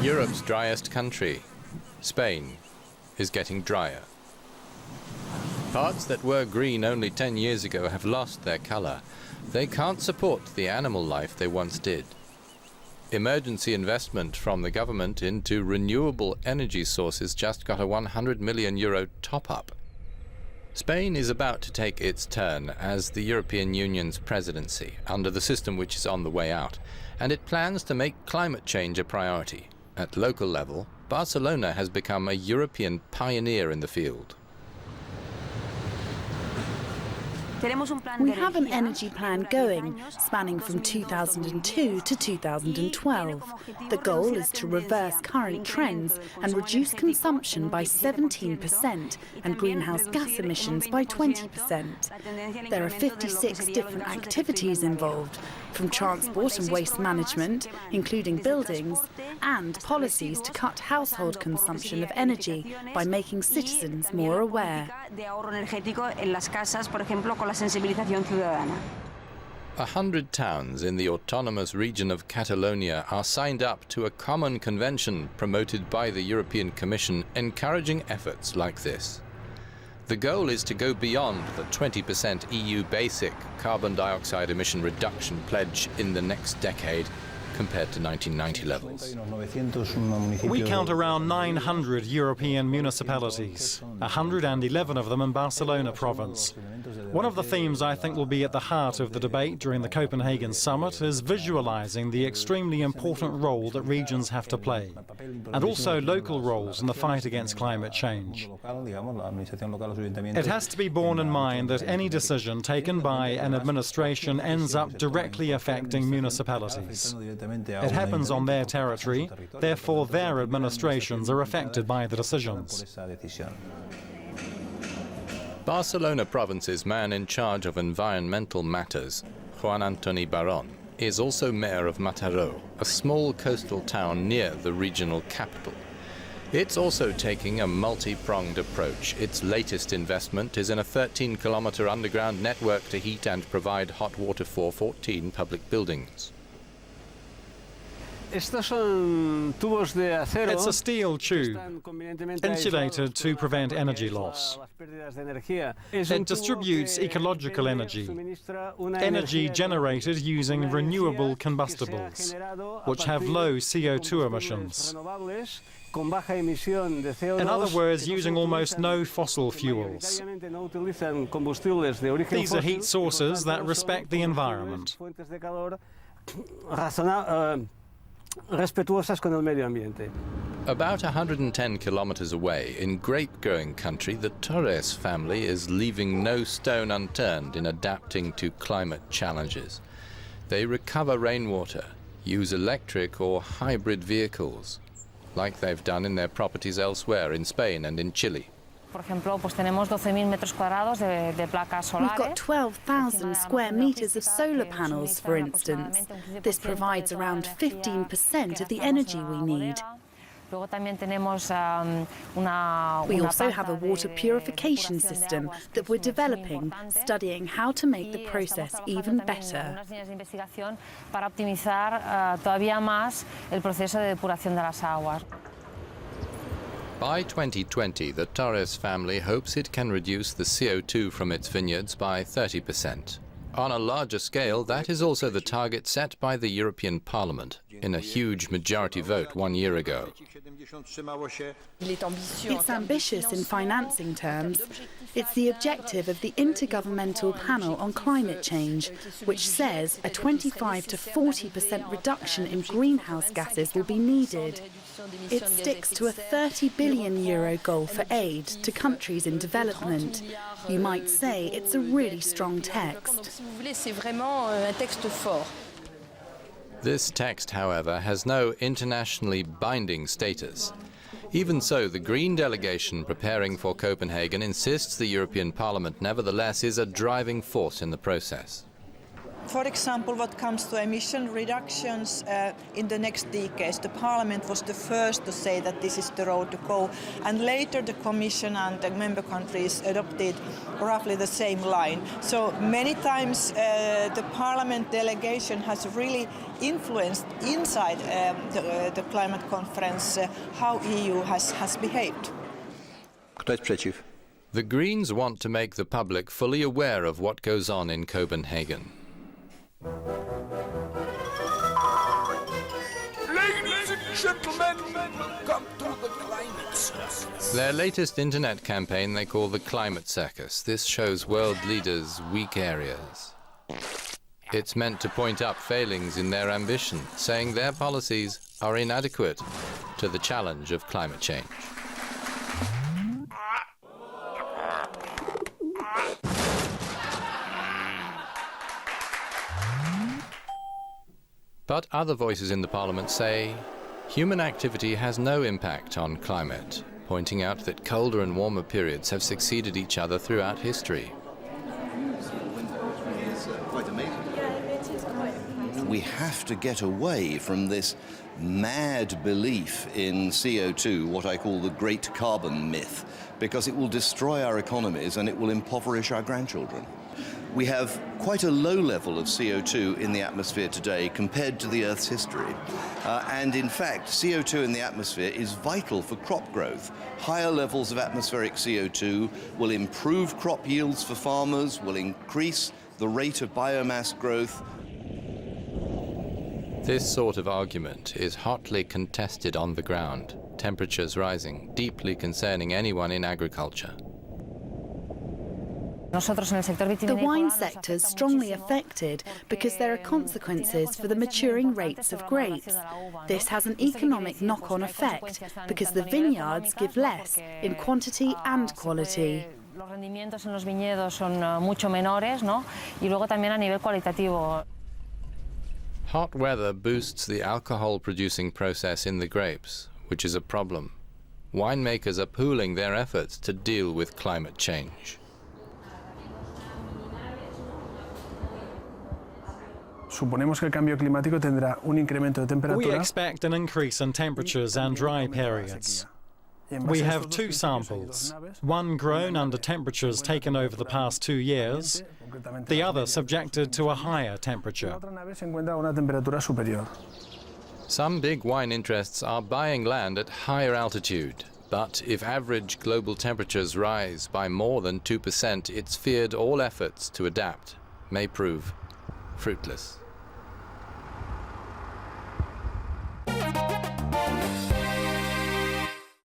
Europe's driest country, Spain, is getting drier. Parts that were green only 10 years ago have lost their colour. They can't support the animal life they once did. Emergency investment from the government into renewable energy sources just got a €100 million top-up. Spain is about to take its turn as the European Union's presidency under the system which is on the way out, and it plans to make climate change a priority. At local level, Barcelona has become a European pioneer in the field. We have an energy plan going, spanning from 2002 to 2012. The goal is to reverse current trends and reduce consumption by 17% and greenhouse gas emissions by 20%. There are 56 different activities involved, from transport and waste management, including buildings, and policies to cut household consumption of energy by making citizens more aware. 100 towns in the autonomous region of Catalonia are signed up to a common convention promoted by the European Commission encouraging efforts like this. The goal is to go beyond the 20% EU basic carbon dioxide emission reduction pledge in the next decade compared to 1990 levels. We count around 900 European municipalities, 111 of them in Barcelona province. One of the themes I think will be at the heart of the debate during the Copenhagen summit is visualizing the extremely important role that regions have to play, and also local roles in the fight against climate change. It has to be borne in mind that any decision taken by an administration ends up directly affecting municipalities. It happens on their territory, therefore their administrations are affected by the decisions. Barcelona province's man in charge of environmental matters, Juan Antoni Baron, is also mayor of Mataró, a small coastal town near the regional capital. It's also taking a multi-pronged approach. Its latest investment is in a 13-kilometre underground network to heat and provide hot water for 14 public buildings. It's a steel tube, insulated to prevent energy loss. It distributes ecological energy generated using renewable combustibles, which have low CO2 emissions. In other words, using almost no fossil fuels. These are heat sources that respect the environment. About 110 kilometers away, in grape-growing country, the Torres family is leaving no stone unturned in adapting to climate challenges. They recover rainwater, use electric or hybrid vehicles, like they've done in their properties elsewhere in Spain and in Chile. We've got 12,000 square meters of solar panels, for instance. This provides around 15% of the energy we need. We also have a water purification system that we're developing, studying how to make the process even better. By 2020, the Torres family hopes it can reduce the CO2 from its vineyards by 30%. On a larger scale, that is also the target set by the European Parliament in a huge majority vote 1 year ago. It's ambitious in financing terms. It's the objective of the Intergovernmental Panel on Climate Change, which says a 25 to 40% reduction in greenhouse gases will be needed. It sticks to a €30 billion goal for aid to countries in development. You might say it's a really strong text. This text, however, has no internationally binding status. Even so, the Green delegation preparing for Copenhagen insists the European Parliament nevertheless is a driving force in the process. For example, what comes to emission reductions in the next decades, the Parliament was the first to say that this is the road to go, and later the Commission and the member countries adopted roughly the same line. So many times the Parliament delegation has really influenced inside the climate conference how EU has behaved. Kto jest przeciw? The Greens want to make the public fully aware of what goes on in Copenhagen. Ladies and gentlemen, welcome to the Climate Circus. Their latest internet campaign they call the Climate Circus. This shows world leaders' weak areas. It's meant to point up failings in their ambition, saying their policies are inadequate to the challenge of climate change. But other voices in the Parliament say human activity has no impact on climate, pointing out that colder and warmer periods have succeeded each other throughout history. We have to get away from this mad belief in CO2, what I call the great carbon myth, because it will destroy our economies and it will impoverish our grandchildren. We have quite a low level of CO2 in the atmosphere today compared to the Earth's history. And in fact, CO2 in the atmosphere is vital for crop growth. Higher levels of atmospheric CO2 will improve crop yields for farmers, will increase the rate of biomass growth. This sort of argument is hotly contested on the ground, temperatures rising, deeply concerning anyone in agriculture. The wine sector is strongly affected because there are consequences for the maturing rates of grapes. This has an economic knock-on effect because the vineyards give less in quantity and quality. Hot weather boosts the alcohol-producing process in the grapes, which is a problem. Winemakers are pooling their efforts to deal with climate change. We expect an increase in temperatures and dry periods. We have two samples, one grown under temperatures taken over the past 2 years, the other subjected to a higher temperature. Some big wine interests are buying land at higher altitude, but if average global temperatures rise by more than 2%, it's feared all efforts to adapt may prove fruitless.